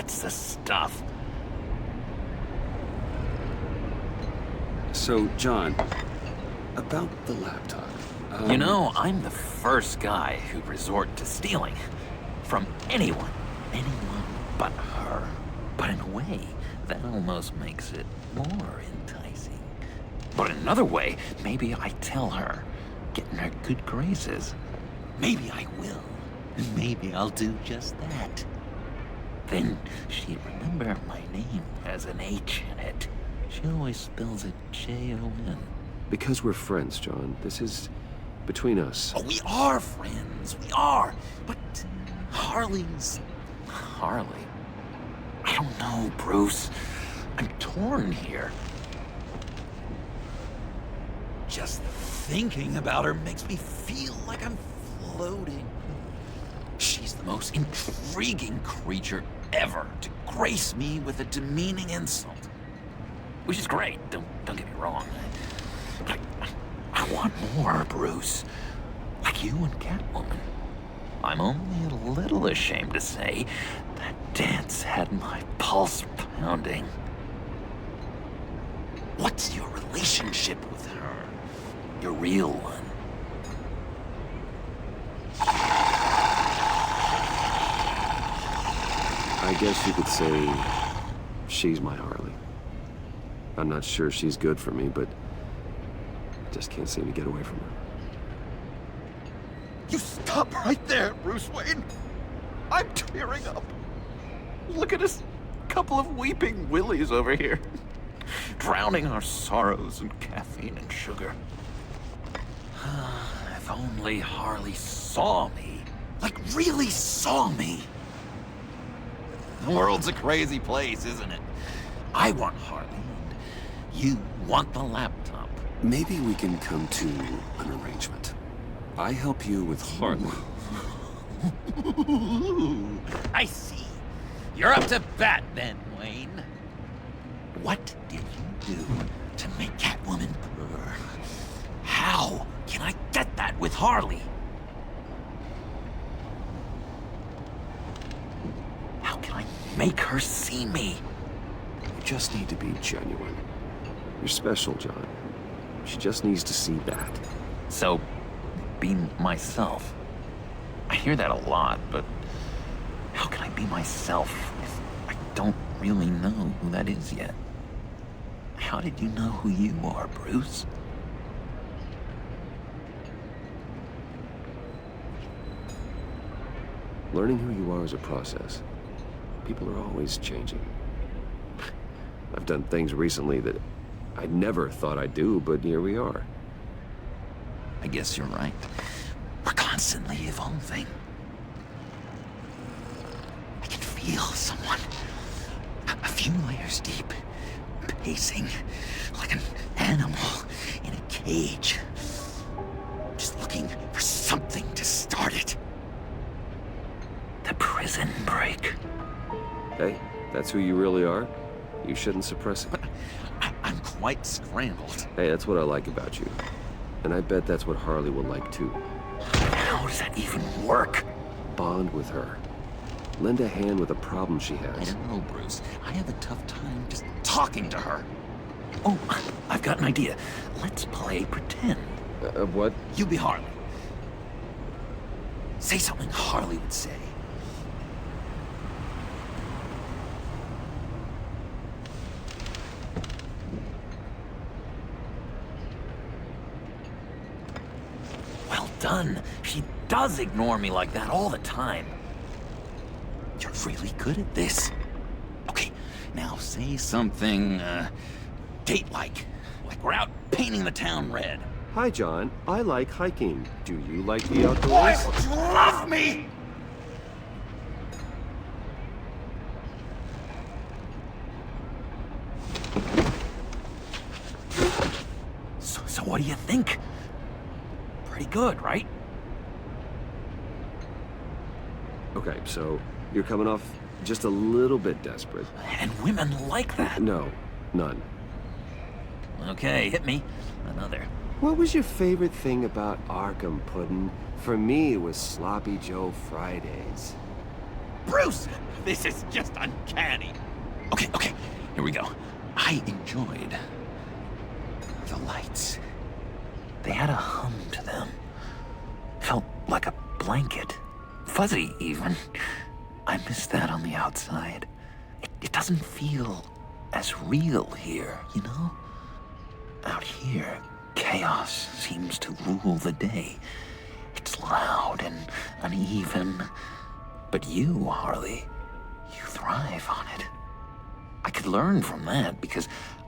That's the stuff. So, John, about the laptop. You know, I'm the first guy who'd resort to stealing. From anyone. Anyone but her. But in a way, that almost makes it more enticing. But in another way, maybe I tell her, get in her good graces. Maybe I will. And maybe I'll do just that. Then she'd remember my name has an H in it. She always spells it Jon. Because we're friends, John. This is between us. Oh, we are friends. We are. But Harley's... Harley? I don't know, Bruce. I'm torn here. Just thinking about her makes me feel like I'm floating. She's the most intriguing creature ever to grace me with a demeaning insult. Which is great, don't get me wrong. But I want more, Bruce. Like you and Catwoman. I'm only a little ashamed to say that dance had my pulse pounding. What's your relationship with her? Your real one? I guess you could say she's my Harley. I'm not sure she's good for me, but I just can't seem to get away from her. You stop right there, Bruce Wayne. I'm tearing up. Look at us, couple of weeping willies over here. Drowning our sorrows in caffeine and sugar. If only Harley saw me. Like, really saw me. The world's a crazy place, isn't it? I want Harley, and you want the laptop. Maybe we can come to an arrangement. I help you with Harley. I see. You're up to bat then, Wayne. What did you do to make Catwoman purr? How can I get that with Harley? How can I make her see me? You just need to be genuine. You're special, John. She just needs to see that. So, be myself. I hear that a lot, but how can I be myself if I don't really know who that is yet? How did you know who you are, Bruce? Learning who you are is a process. People are always changing. I've done things recently that I never thought I'd do, but here we are. I guess you're right. We're constantly evolving. I can feel someone a few layers deep, pacing like an animal in a cage. Just looking for something to start it. The prison break. Hey, that's who you really are. You shouldn't suppress it. But I'm quite scrambled. Hey, that's what I like about you. And I bet that's what Harley will like too. How does that even work? Bond with her. Lend a hand with a problem she has. I don't know, Bruce. I have a tough time just talking to her. Oh, I've got an idea. Let's play pretend. What? You be Harley. Say something Harley would say. Well done. She does ignore me like that all the time. You're really good at this. Okay, now say something, date-like. Like we're out painting the town red. Hi, John. I like hiking. Do you like the outdoors? Why would you love me? So what do you think? Pretty good, right? Okay, so you're coming off just a little bit desperate. And women like that. No, none. Okay, hit me. Another. What was your favorite thing about Arkham Puddin'? For me, it was Sloppy Joe Fridays. Bruce! This is just uncanny. Okay, here we go. I enjoyed the lights. They had a hum to them. Felt like a blanket. Fuzzy, even. I miss that on the outside. It doesn't feel as real here, you know? Out here, chaos seems to rule the day. It's loud and uneven. But you, Harley, you thrive on it. I could learn from that because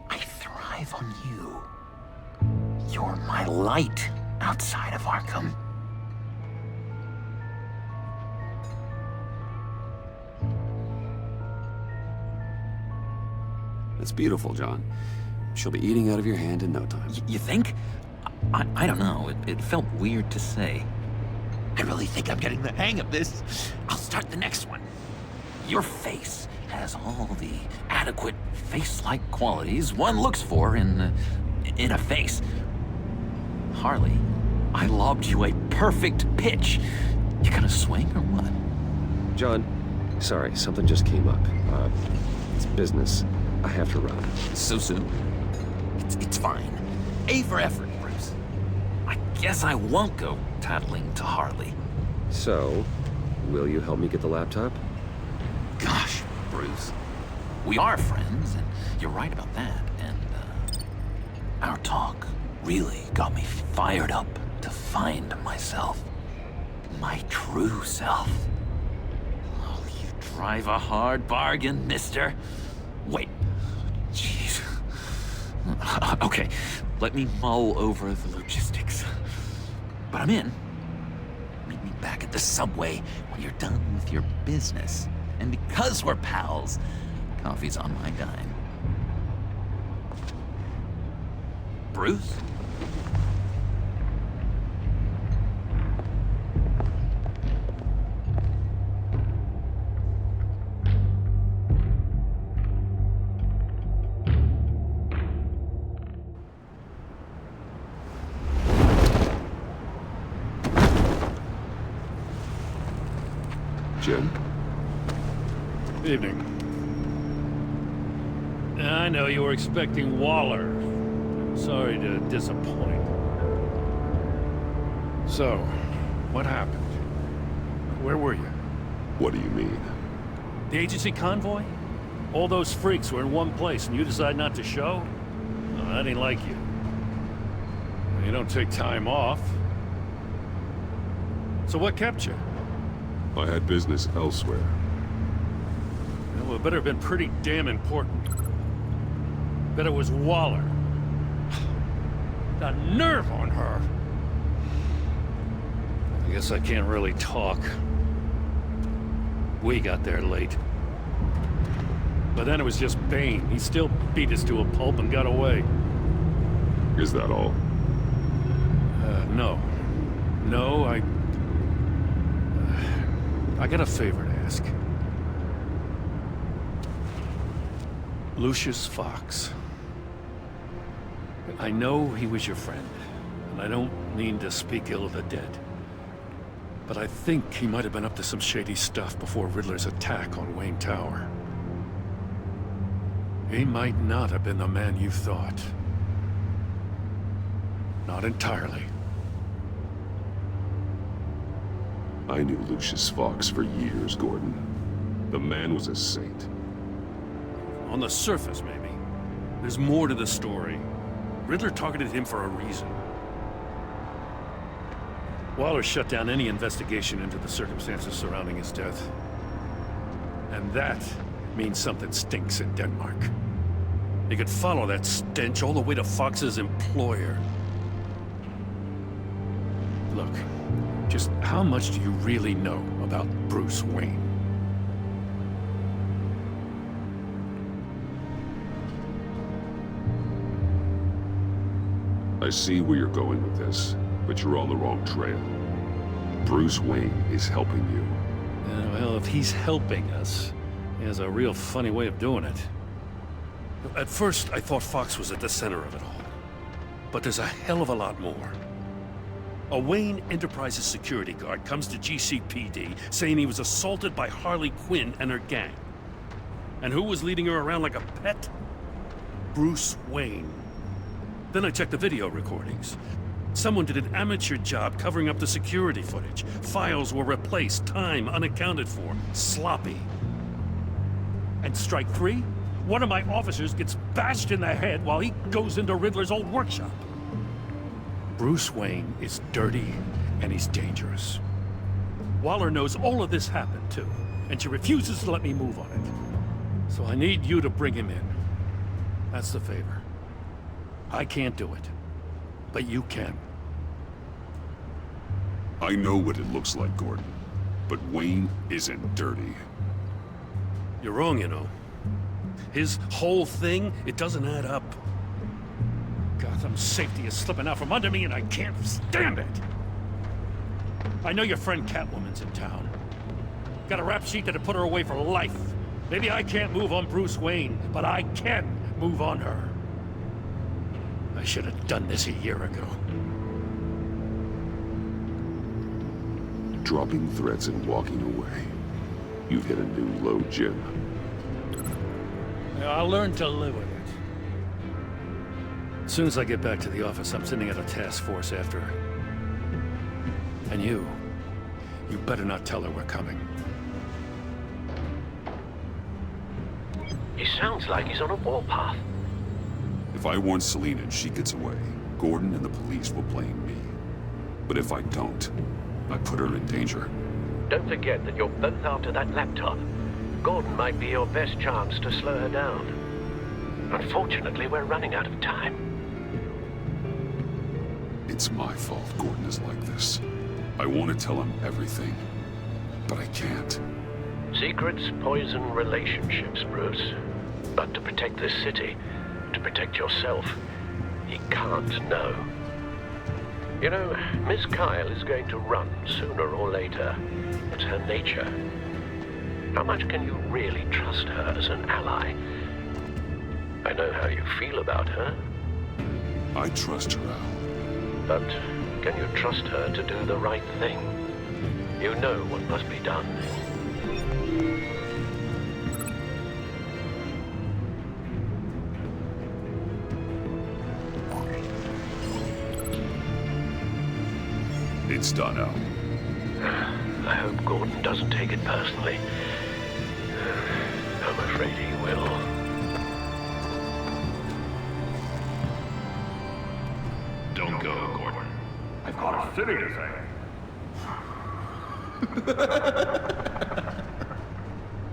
I thrive on you. You're my light outside of Arkham. That's beautiful, John. She'll be eating out of your hand in no time. You think? I don't know. It felt weird to say. I really think I'm getting the hang of this. I'll start the next one. Your face has all the adequate face-like qualities one looks for in a face. Harley, I lobbed you a perfect pitch. You gonna swing or what? John, sorry, something just came up. It's business. I have to run. So soon? It's fine. A for effort, Bruce. I guess I won't go tattling to Harley. So, will you help me get the laptop? Gosh, Bruce. We are friends, and you're right about that. And, our talk really got me fired up to find myself. My true self. Oh, you drive a hard bargain, mister. Wait. Jeez. Okay, let me mull over the logistics. But I'm in. Meet me back at the subway when you're done with your business. And because we're pals, coffee's on my dime. Bruce? Jim? Evening. I know you were expecting Waller. Sorry to disappoint. So, what happened? Where were you? What do you mean? The agency convoy? All those freaks were in one place and you decide not to show? Oh, that ain't like you. You don't take time off. So what kept you? I had business elsewhere. Well, it better have been pretty damn important. Bet it was Waller. The nerve on her! I guess I can't really talk. We got there late. But then it was just Bane. He still beat us to a pulp and got away. Is that all? No. No, I got a favor to ask. Lucius Fox. I know he was your friend, and I don't mean to speak ill of the dead. But I think he might have been up to some shady stuff before Riddler's attack on Wayne Tower. He might not have been the man you thought. Not entirely. I knew Lucius Fox for years, Gordon. The man was a saint. On the surface, maybe. There's more to the story. Riddler targeted him for a reason. Waller shut down any investigation into the circumstances surrounding his death. And that means something stinks in Denmark. They could follow that stench all the way to Fox's employer. Look, just how much do you really know about Bruce Wayne? I see where you're going with this, but you're on the wrong trail. Bruce Wayne is helping you. Well, if he's helping us, he has a real funny way of doing it. At first, I thought Fox was at the center of it all. But there's a hell of a lot more. A Wayne Enterprises security guard comes to GCPD saying he was assaulted by Harley Quinn and her gang. And who was leading her around like a pet? Bruce Wayne. Then I checked the video recordings. Someone did an amateur job covering up the security footage. Files were replaced, time unaccounted for, sloppy. And strike three? One of my officers gets bashed in the head while he goes into Riddler's old workshop. Bruce Wayne is dirty and he's dangerous. Waller knows all of this happened too, and she refuses to let me move on it. So I need you to bring him in. That's the favor. I can't do it, but you can. I know what it looks like, Gordon, but Wayne isn't dirty. You're wrong, you know. His whole thing, it doesn't add up. Gotham's safety is slipping out from under me and I can't stand it! I know your friend Catwoman's in town. Got a rap sheet that'd put her away for life. Maybe I can't move on Bruce Wayne, but I can move on her. I should have done this a year ago. Dropping threats and walking away. You've hit a new low, Jim. Yeah, I'll learn to live with it. As soon as I get back to the office, I'm sending out a task force after her. And you better not tell her we're coming. He sounds like he's on a warpath. If I warn Selina and she gets away, Gordon and the police will blame me. But if I don't, I put her in danger. Don't forget that you're both after that laptop. Gordon might be your best chance to slow her down. Unfortunately, we're running out of time. It's my fault Gordon is like this. I want to tell him everything, but I can't. Secrets poison relationships, Bruce. But to protect this city, to protect yourself, he can't know. You know, Miss Kyle is going to run sooner or later. It's her nature. How much can you really trust her as an ally? I know how you feel about her. I trust her, Al. But can you trust her to do the right thing? You know what must be done. It's done, Al. I hope Gordon doesn't take it personally. I'm afraid he will. Don't go, Gordon. I've got a city to save.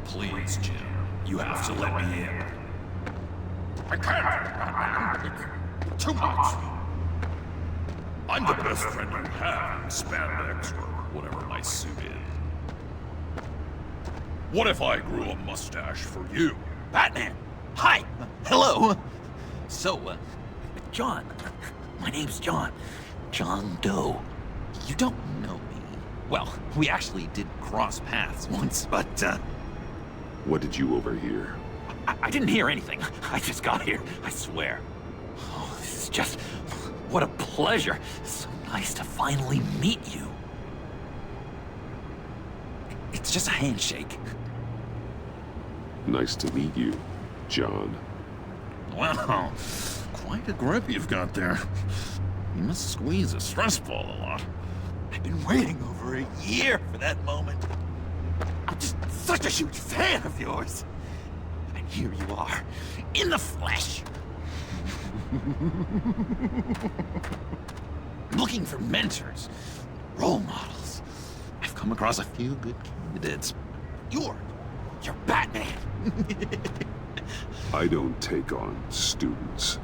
Please, Jim. You have to let me in. I can't. It's too much. I'm the best friend you have in spandex or whatever my suit is. What if I grew a mustache for you? Batman! Hi! Hello! So, John. My name's John. John Doe. You don't know me. Well, we actually did cross paths once, but, What did you overhear? I didn't hear anything. I just got here, I swear. Oh, this is just... what a pleasure. So nice to finally meet you. It's just a handshake. Nice to meet you, John. Wow, quite a grip you've got there. You must squeeze a stress ball a lot. I've been waiting over a year for that moment. I'm just such a huge fan of yours. And here you are, in the flesh. Looking for mentors, role models. I've come across a few good candidates. You're Batman. I don't take on students.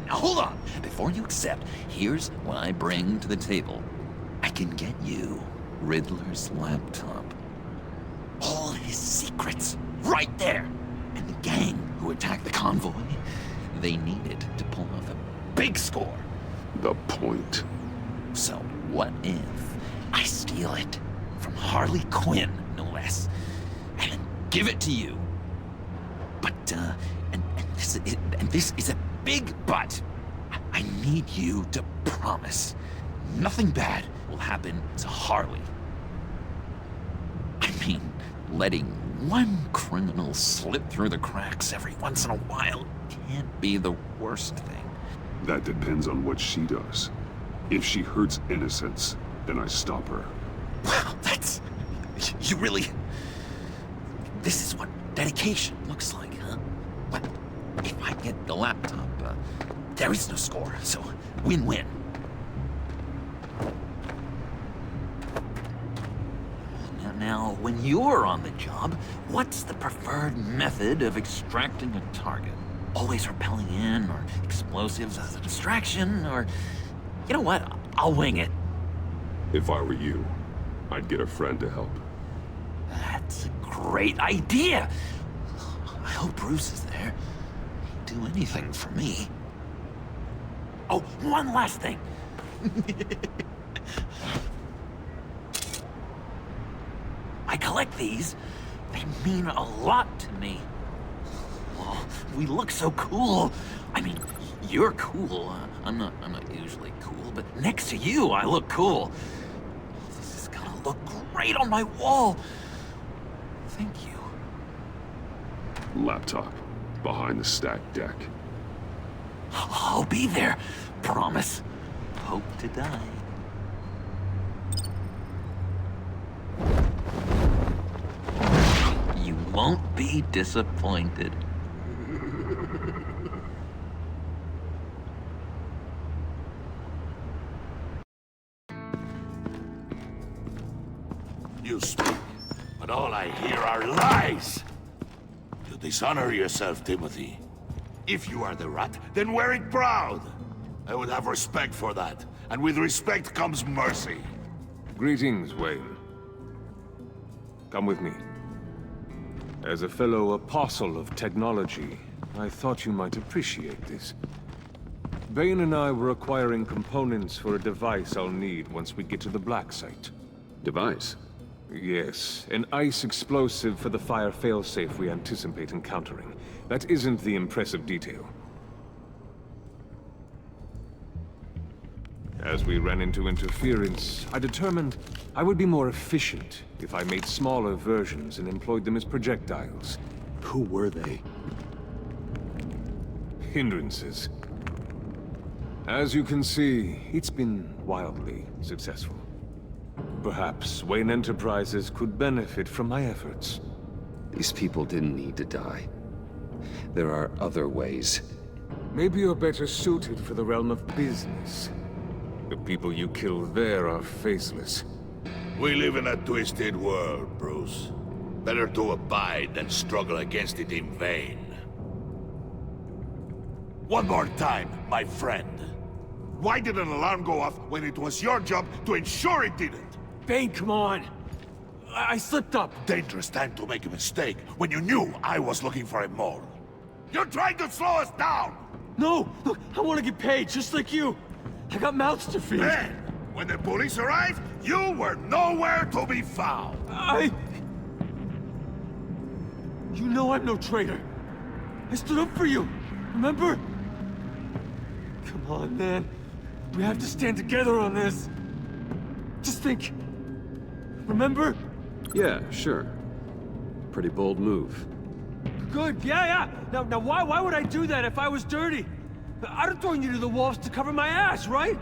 Now hold on. Before you accept, here's what I bring to the table. I can get you Riddler's laptop. All his secrets, right there. And the gang who attacked the convoy, they needed to pull off a big score. The point. So what if I steal it from Harley Quinn, no less, and then give it to you? But, and this is a big but. I need you to promise nothing bad will happen to Harley. I mean, letting one criminal slip through the cracks every once in a while can't be the worst thing. That depends on what she does. If she hurts innocents, then I stop her. Wow, that's... You really... This is what dedication looks like, huh? Well, if I get the laptop, there is no score, so win-win. Now, when you're on the job, what's the preferred method of extracting a target? Always rappelling in, or explosives as a distraction, or... You know what? I'll wing it. If I were you, I'd get a friend to help. That's a great idea! I hope Bruce is there. He'd do anything for me. Oh, one last thing. I collect these. They mean a lot to me. Oh, we look so cool. I mean, you're cool. I'm not usually cool, but next to you, I look cool. This is gonna look great on my wall. Thank you. Laptop. Behind the stacked deck. I'll be there. Promise. Hope to die. You won't be disappointed. You speak, but all I hear are lies! You dishonor yourself, Timothy. If you are the rat, then wear it proud! I would have respect for that, and with respect comes mercy. Greetings, Wayne. Come with me. As a fellow apostle of technology, I thought you might appreciate this. Bane and I were acquiring components for a device I'll need once we get to the Black Site. Device? Yes, an ice explosive for the fire failsafe we anticipate encountering. That isn't the impressive detail. As we ran into interference, I determined I would be more efficient if I made smaller versions and employed them as projectiles. Who were they? Hindrances. As you can see, it's been wildly successful. Perhaps Wayne Enterprises could benefit from my efforts. These people didn't need to die. There are other ways. Maybe you're better suited for the realm of business. The people you kill there are faceless. We live in a twisted world, Bruce. Better to abide than struggle against it in vain. One more time, my friend. Why did an alarm go off when it was your job to ensure it didn't? Bane, come on! I slipped up! Dangerous time to make a mistake when you knew I was looking for a mole. You're trying to slow us down! No! Look, I want to get paid, just like you! I got mouths to feed! Then, when the police arrived, you were nowhere to be found! You know I'm no traitor! I stood up for you, remember? Come on, man. We have to stand together on this. Just think. Remember? Yeah, sure. Pretty bold move. Good, yeah. Now why would I do that if I was dirty? I'd have thrown you to the wolves to cover my ass, right?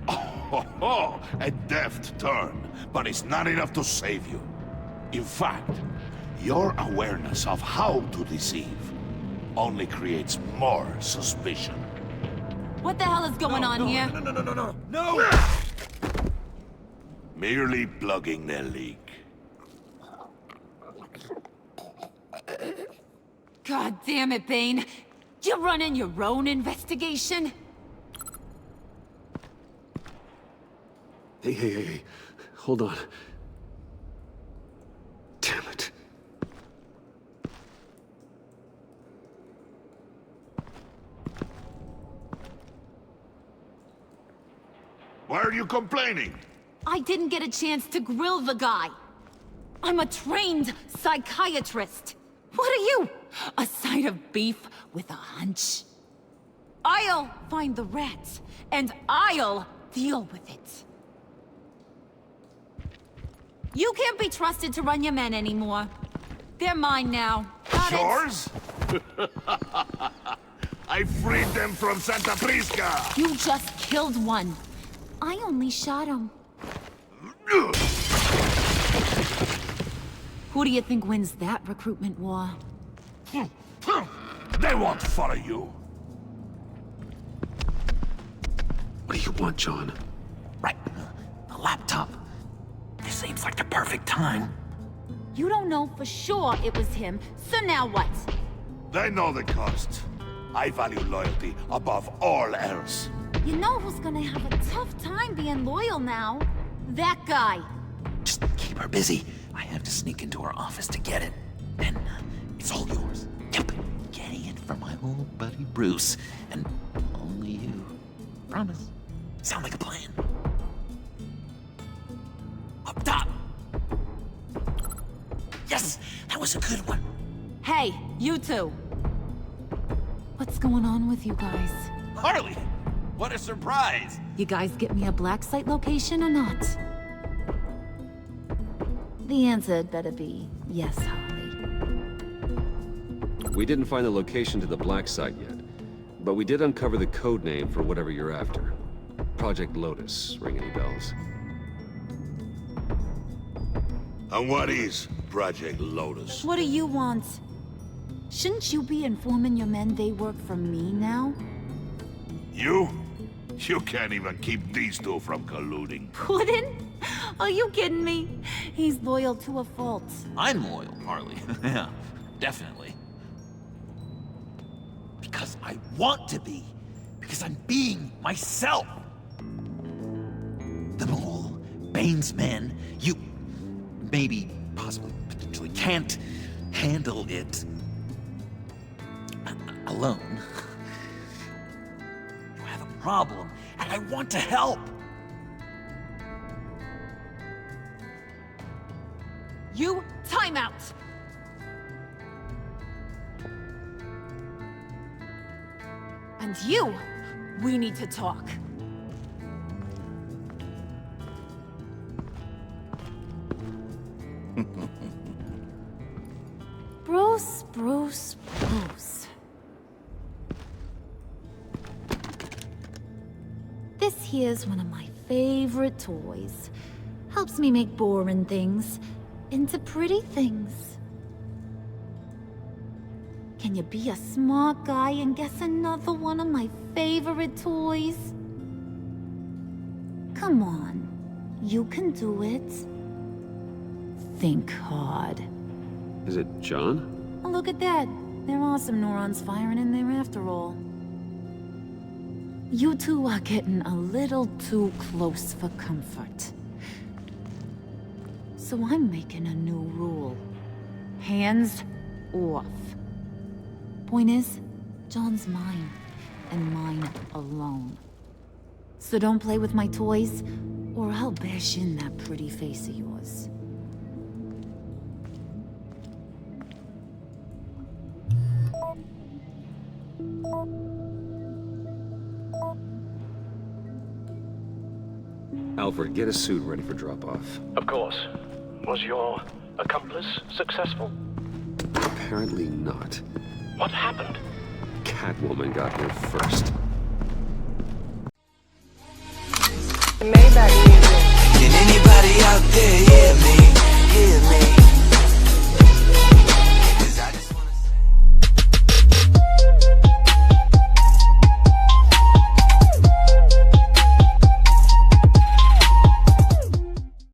Oh, a deft turn, but it's not enough to save you. In fact, your awareness of how to deceive only creates more suspicion. What the hell is going on here? No! Merely plugging the leak. God damn it, Bane. You're running your own investigation? Hey. Hold on. Damn it. Why are you complaining? I didn't get a chance to grill the guy. I'm a trained psychiatrist. What are you? A side of beef with a hunch? I'll find the rats, and I'll Deal with it. You can't be trusted to run your men anymore. They're mine now. Got it? Yours? I freed them from Santa Prisca! You just killed one. I only shot him. Who do you think wins that recruitment war? They won't follow you. What do you want, John? Right. The laptop. This seems like the perfect time. You don't know for sure it was him, so now what? They know the cost. I value loyalty above all else. You know who's gonna have a tough time being loyal now? That guy. Just keep her busy. I have to sneak into her office to get it. Then it's all yours. Yep. Getting it from my old buddy Bruce. And only you. Promise. Sound like a plan. Up top. Yes, that was a good one. Hey, you two. What's going on with you guys? Harley! What a surprise! You guys get me a black site location or not? The answer had better be yes, Harley. We didn't find the location to the black site yet, but we did uncover the code name for whatever you're after. Project Lotus. Ring any bells? And what is Project Lotus? What do you want? Shouldn't you be informing your men they work for me now? You? You can't even keep these two from colluding. Puddin'? Are you kidding me? He's loyal to a fault. I'm loyal, Harley. Yeah, definitely. Because I want to be. Because I'm being myself. The Mole, Bane's men, you maybe, possibly, potentially can't handle it alone. You have a problem, and I want to help. You, time out! And you, we need to talk. Bruce. This here's one of my favorite toys. Helps me make boring things into pretty things. Can you be a smart guy and guess another one of my favorite toys? Come on, you can do it. Think hard. Is it John? Oh, look at that. There are some neurons firing in there after all. You two are getting a little too close for comfort. So I'm making a new rule. Hands off. Point is, John's mine, and mine alone. So don't play with my toys, or I'll bash in that pretty face of yours. Alfred, get a suit ready for drop-off. Of course. Was your accomplice successful? Apparently not. What happened? Catwoman got here first. Can anybody out there